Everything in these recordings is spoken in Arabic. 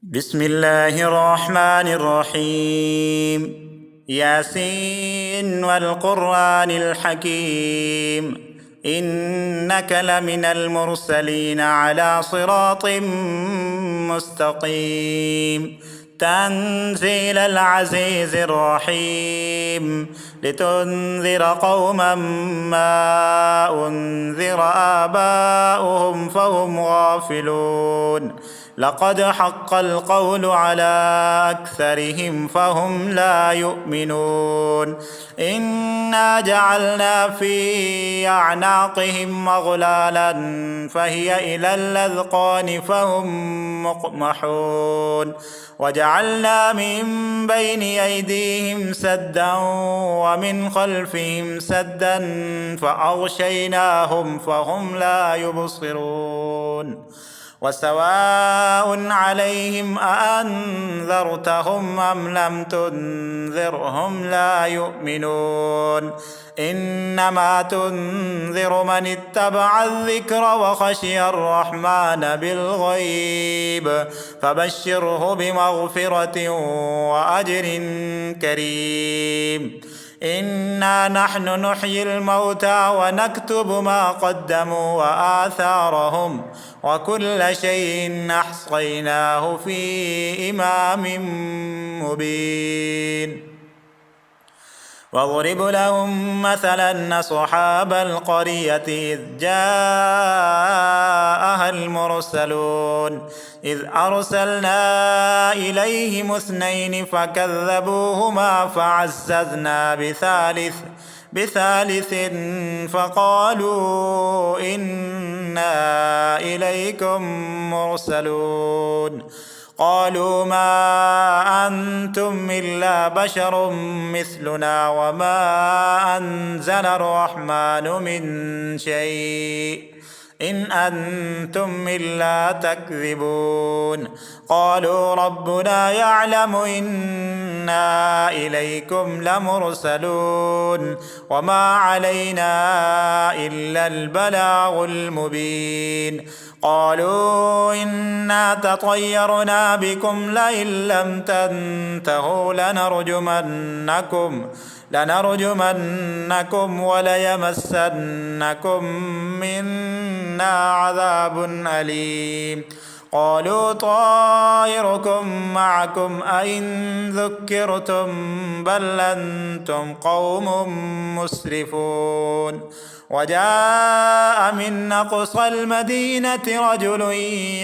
بسم الله الرحمن الرحيم. ياسين والقرآن الحكيم، إنك لمن المرسلين على صراط مستقيم. تنزيل العزيز الرحيم، لتنذر قوما ما أنذر آباؤهم فهم غافلون. لقد حق القول على أكثرهم فهم لا يؤمنون. إنا جعلنا في أعناقهم أغلالا فهي إلى الأذقان فهم مقمحون. وجعلنا من بين أيديهم سدا ومن خلفهم سدا فأغشيناهم فهم لا يبصرون. وسواء عليهم أأنذرتهم أم لم تنذرهم لا يؤمنون. إنما تنذر من اتبع الذكر وخشي الرحمن بالغيب، فبشره بمغفرة وأجر كريم. إنا نحن نحيي الموتى ونكتب ما قدموا وآثارهم، وكل شيء أحصيناه في إمام مبين. واضرب لهم مثلا أصحاب القرية إذ جاءها المرسلون، إذ أرسلنا إليهم اثنين فكذبوهما فعززنا بثالث فقالوا إنا إليكم مرسلون. قالوا ما أنتم إلا بشر مثلنا وما أنزل الرحمن من شيء إن أنتم إلا تكذبون. قالوا ربنا يعلم إنا إليكم لمرسلون وما علينا إلا البلاغ المبين. قالوا إنا تطيرنا بكم لئن لم تنتهوا لنرجمنكم وليمسنكم منا عذاب أليم. قالوا طائركم معكم أئن ذكرتم بل أنتم قوم مسرفون. وجاء من أقصى المدينة رجل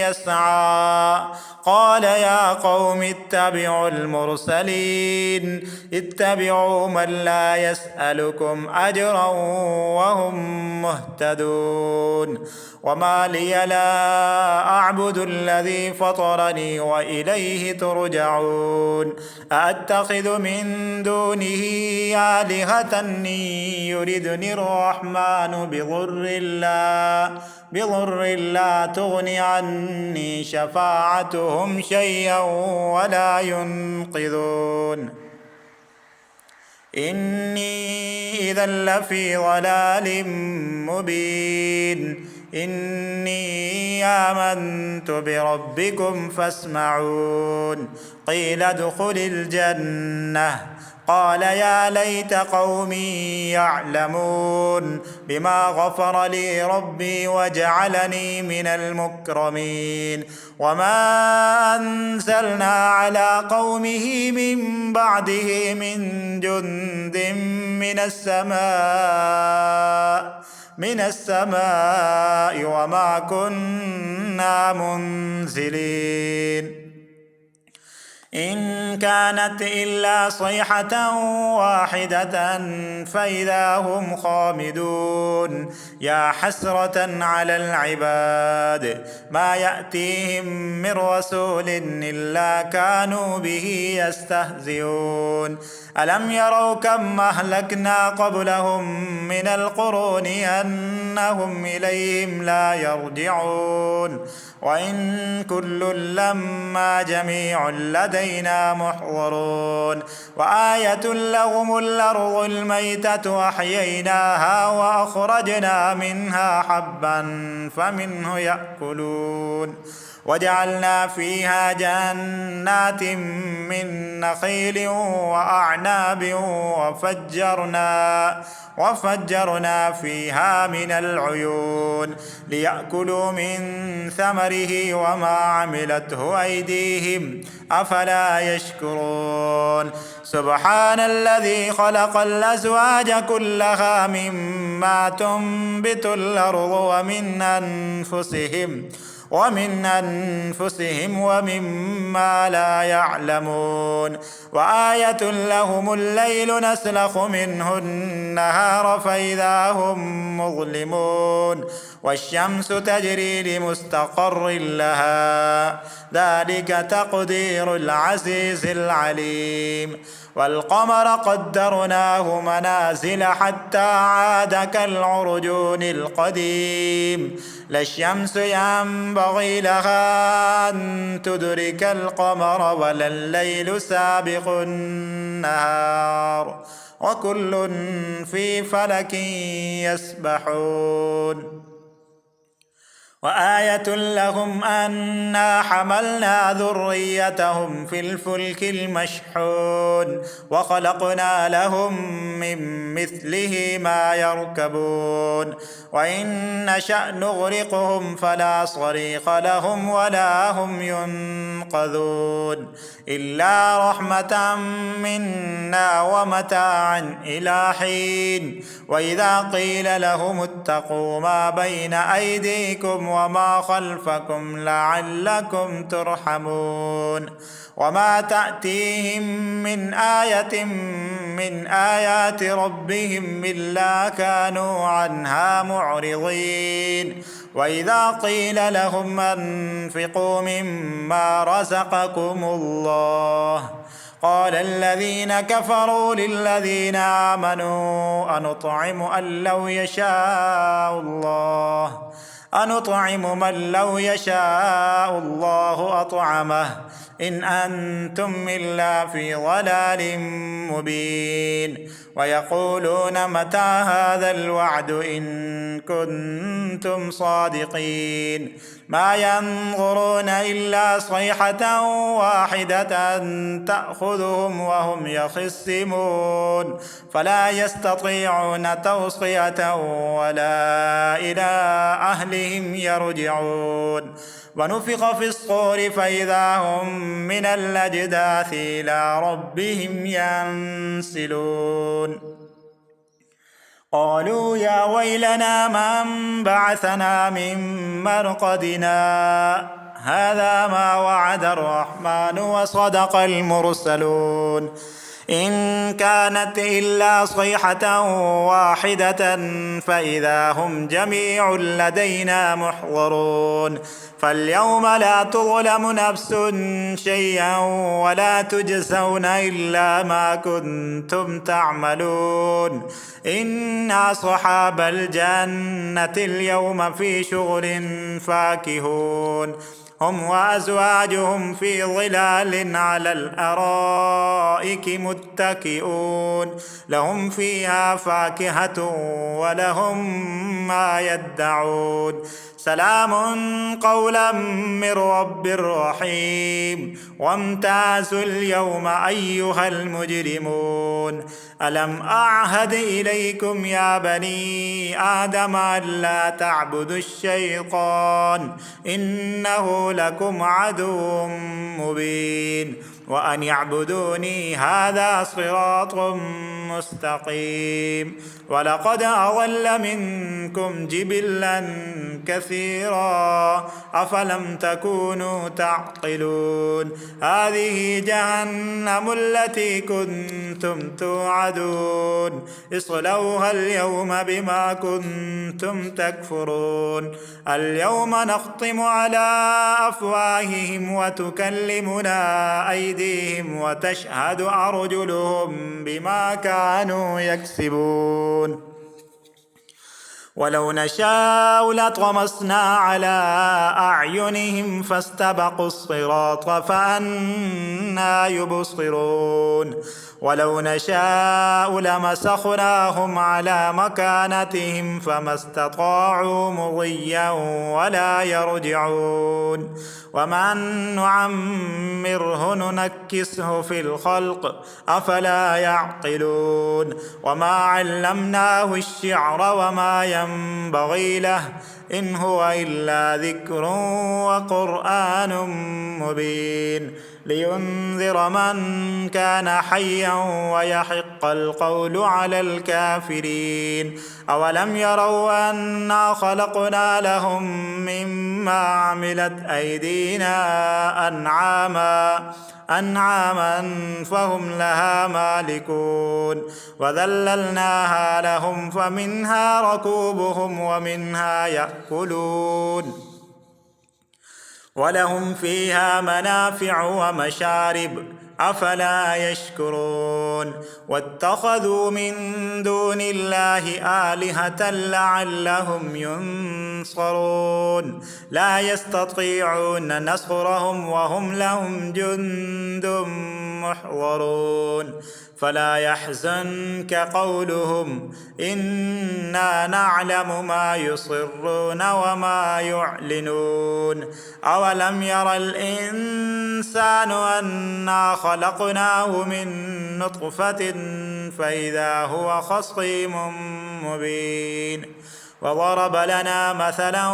يسعى قال يا قوم اتبعوا المرسلين، اتبعوا من لا يسألكم أجرا وهم مهتدون. وما لي لا أعبد الذي فطرني وإليه ترجعون. أأتخذ من دونه آلهة يردني الرحمن بضر لا تغن عني شفاعتهم شيئا ولا ينقذون. إني إذا لفي ضلال مبين. إني آمنت بربكم فاسمعون. قيل ادخل الجنة قال يا ليت قومي يعلمون بما غفر لي ربي وجعلني من المكرمين. وما أنزلنا على قومه من بعده من جند من السماء وما كنا منزلين. إن كانت إلا صيحة واحدة فإذا هم خامدون. يا حسرة على العباد ما يأتيهم من رسول إلا كانوا به يستهزئون. ألم يروا كم أهلكنا قبلهم من القرون أنهم إليهم لا يرجعون. وإن كل لما جميع لدينا محضرون. وآية لهم الأرض الميتة أحييناها وأخرجنا منها حبا فمنه يأكلون وجعلنا فيها جنات من نخيل وأعناب وفجرنا فيها من العيون ليأكلوا من ثمره وما عملته أيديهم أفلا يشكرون سبحان الذي خلق الأزواج كلها مما تنبت الأرض ومن أنفسهم ومما لا يعلمون وآية لهم الليل نسلخ منه النهار فإذا هم مظلمون والشمس تجري لمستقر لها ذلك تقدير العزيز العليم والقمر قدرناه منازل حتى عاد كالعرجون القديم لا الشمس ينبغي لها أن تدرك القمر ولا الليل سابق النهار وكل في فلك يسبحون وآية لهم أنا حملنا ذريتهم في الفلك المشحون وخلقنا لهم من مثله ما يركبون وإن نشأ نغرقهم فلا صريخ لهم ولا هم ينقذون إلا رحمة منا ومتاعا إلى حين وإذا قيل لهم اتقوا ما بين أيديكم وما خلفكم لعلكم ترحمون وما تأتيهم من آية من آيات ربهم إلا كانوا عنها معرضين وإذا قيل لهم أنفقوا مما رزقكم الله قال الذين كفروا للذين آمنوا أنطعم من لو يشاء الله أطعمه إن أنتم إلا في ضلال مبين ويقولون متى هذا الوعد إن كنتم صادقين ما ينظرون إلا صيحة واحدة تأخذهم وهم يخصمون فلا يستطيعون توصية ولا إلى أهلهم يرجعون ونفخ في الصور فإذا هم من الأجداث إلى ربهم ينسلون قالوا يا ويلنا من بعثنا من مرقدنا هذا ما وعد الرحمن وصدق المرسلون إن كانت إلا صيحة واحدة فإذا هم جميع لدينا محضرون فاليوم لا تظلم نفس شيئا ولا تجزون إلا ما كنتم تعملون إنا أصحاب الجنة اليوم في شغل فاكهون هم وأزواجهم في ظلال على الأرائك متكئون لهم فيها فاكهة ولهم ما يدعون سلام قولا من رب رحيم وامتازوا اليوم أيها المجرمون ألم أعهد إليكم يا بني آدم ألا تعبدوا الشيطان إنه لكم عدو مبين وأن يعبدوني هذا صراط مستقيم ولقد أضل منكم جبلا كثيرا أفلم تكونوا تعقلون هذه جهنم التي كنتم توعدون اصلوها اليوم بما كنتم تكفرون اليوم نختم على أفواههم وتكلمنا أيديهم وتشهد أرجلهم بما كانوا يكسبون ولو نشاء لطمسنا على أعينهم فاستبقوا الصراط فأنى يبصرون ولو نشاء لمسخناهم على مكانتهم فما استطاعوا مضيا ولا يرجعون ومن نعمره ننكسه في الخلق أفلا يعقلون وما علمناه الشعر وما ينبغي له إن هو إلا ذكر وقرآن مبين لينذر من كان حيا ويحق القول على الكافرين أولم يروا أنا خلقنا لهم مما عملت أيدينا أنعاما فهم لها مالكون وذللناها لهم فمنها ركوبهم ومنها يأكلون ولهم فيها منافع ومشارب أفلا يشكرون واتخذوا من دون الله آلهة لعلهم ينصرون لا يستطيعون نصرهم وهم لهم جند محضرون فلا يحزنك قولهم إنا نعلم ما يصرون وما يعلنون أولم ير الإنسان أنا خلقناه من نطفة فإذا هو خصيم مبين وضرب لنا مثلا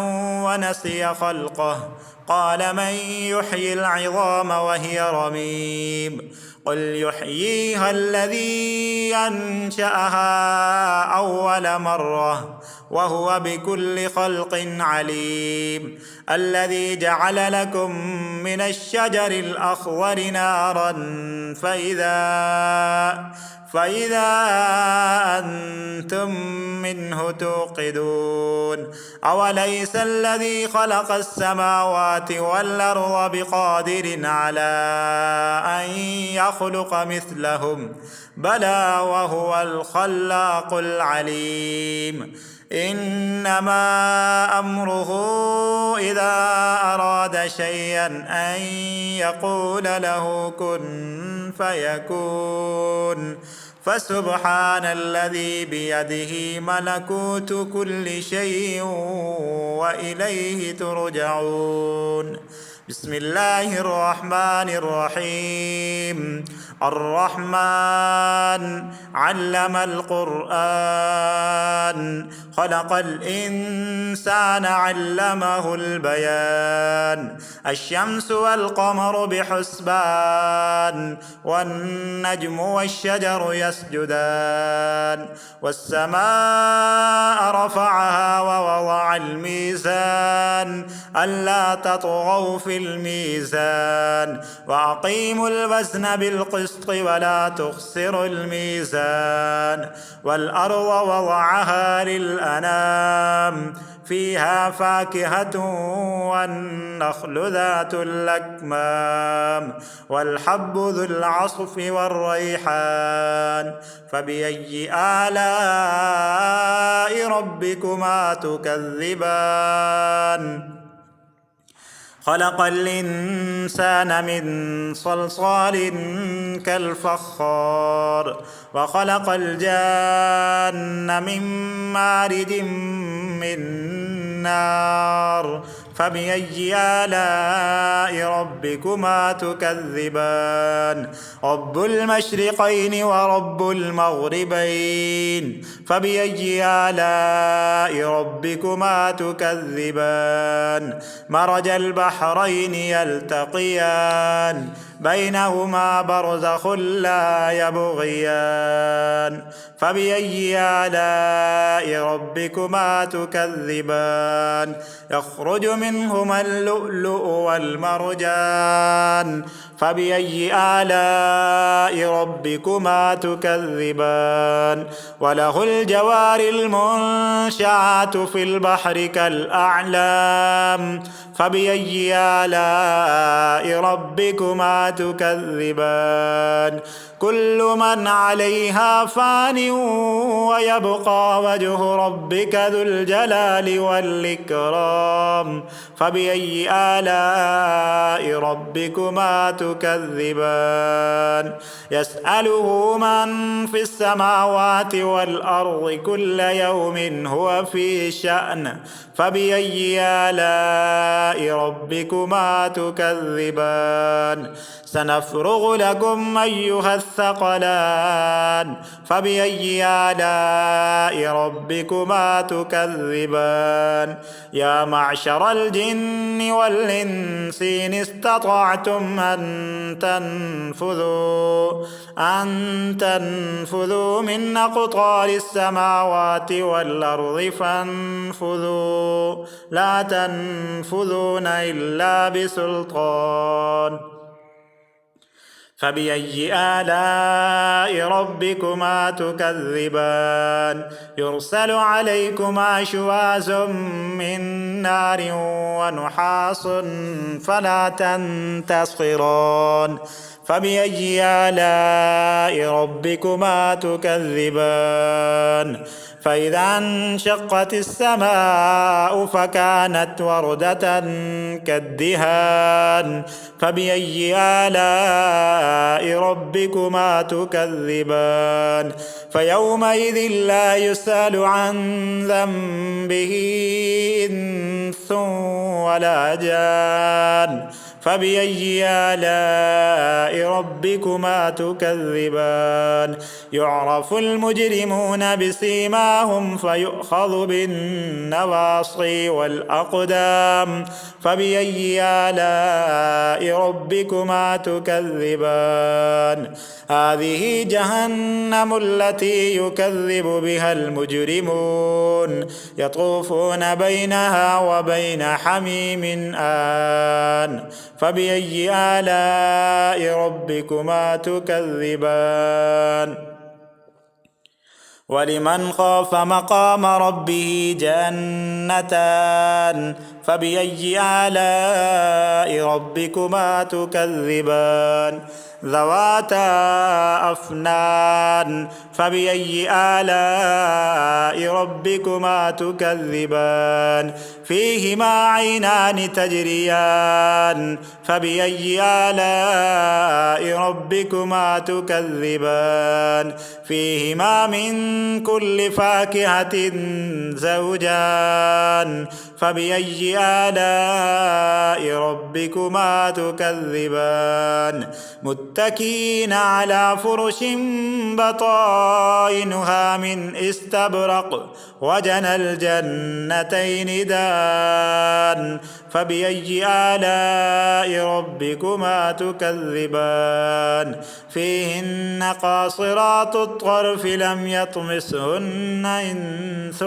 ونسي خلقه قال من يحيي العظام وهي رميم قل يحييها الذي أنشأها أول مرة وهو بكل خلق عليم الذي جعل لكم من الشجر الأخضر نارا فإذا أنتم منه توقدون أوليس الذي خلق السماوات والأرض بقادر على أن يخلق مثلهم بلى وهو الخلاق العليم إنما أمره إذا أراد شيئا أن يقول له كن فيكون فسبحان الذي بيده ملكوت كل شيء وإليه ترجعون بسم الله الرحمن الرحيم الرحمن علم القرآن خلق الإنسان علمه البيان الشمس والقمر بحسبان والنجم والشجر يسجدان والسماء رفعها ووضع الميزان ألا تطغوا في الميزان وأقيموا الوزن بالقسط ولا تخسروا الميزان والأرض وضعها للأنام فيها فاكهة والنخل ذات الأكمام والحب ذو العصف والريحان فبأي آلاء ربكما تكذبان خلق الإنسان من صلصال كالفخار وخلق الجان من مارد من نار فبأي آلاء ربكما تكذبان رب المشرقين ورب المغربين فبأي آلاء ربكما تكذبان مرج البحرين يلتقيان بينهما برزخ لا يبغيان فبأي آلاء ربكما تكذبان يخرج منهما اللؤلؤ والمرجان فبأي آلاء ربكما تكذبان وله الجوار المنشآت في البحر كالأعلام فبأي آلاء ربكما تكذبان كل من عليها فان ويبقى وجه ربك ذو الجلال والإكرام فبأي آلاء ربكما تكذبان يسأله من في السماوات والأرض كل يوم هو في شأن فبأي آلاء ربكما تكذبان سنفرغ لكم أيها الثقلان فبأي آلاء ربكما تكذبان يا معشر الجن والإنس إن استطعتم أن تنفذوا من أقطار السماوات والأرض فانفذوا لا تنفذون إلا بسلطان فبأي آلاء ربكما تكذبان يرسل عليكما شواظ من نار ونحاس فلا تنتصران فبأي آلاء ربكما تكذبان فإذا انشقت السماء فكانت وردة كالدهان فبأي آلاء ربكما تكذبان فيومئذ لا يسأل عن ذنبه إنس ولا جان فبأي آلاء ربكما تكذبان يعرف المجرمون بسيماهم فيؤخذ بالنواصي والأقدام فبأي آلاء ربكما تكذبان هذه جهنم التي يكذب بها المجرمون يطوفون بينها وبين حميم آن فبأي آلاء ربكما تكذبان ولمن خاف مقام ربه جنتان فبأي آلاء ربكما تكذبان ذواتا أفنان فبأي آلاء ربكما تكذبان فيهما عينان تجريان فبأي آلاء ربكما تكذبان فيهما من كل فاكهة زوجان فبأي آلاء ربكما تكذبان متكئين على فرش بطائنها من استبرق وجنى الجنتين دان فبأي آلاء ربكما تكذبان فيهن قاصرات الطرف لم يطمسهن إنس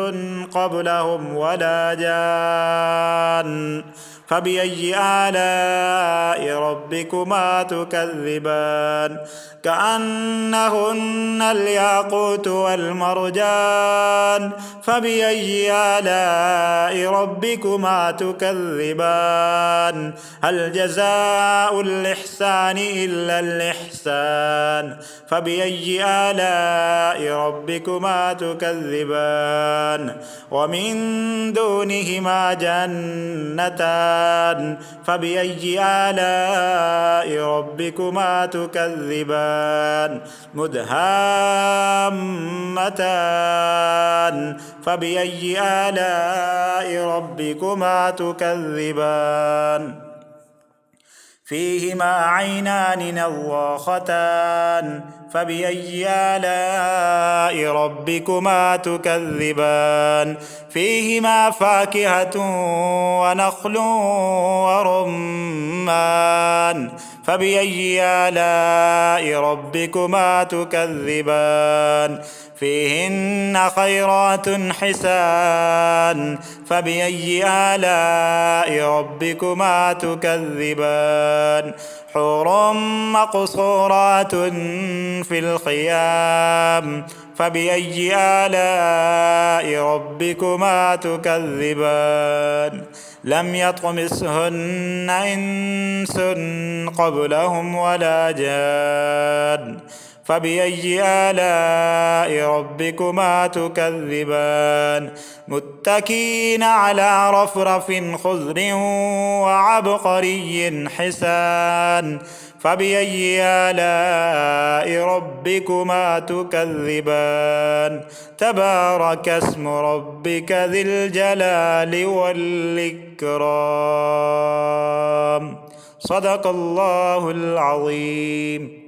قبلهم ولا جان فبأي آلاء ربكما تكذبان كأنهن الياقوت والمرجان فبأي آلاء ربكما تكذبان هل جزاء الإحسان إلا الإحسان فبأي آلاء ربكما تكذبان ومن دونهما جنتان فبأي آلاء ربكما تكذبان مدهامتان فبأي آلاء ربكما تكذبان فيهما عينان نضاختان فبأي آلاء ربكما تكذبان فيهما فاكهة ونخل ورمان فبأي آلاء ربكما تكذبان فيهن خيرات حسان فبأي آلاء ربكما تكذبان حور مقصورات في الخيام فبأي آلاء ربكما تكذبان لم يطمثهن إنس قبلهم ولا جان فبأي آلاء ربكما تكذبان متكئين على رفرف خضر وعبقري حسان فبأي آلاء ربكما تكذبان تبارك اسم ربك ذي الجلال والإكرام صدق الله العظيم.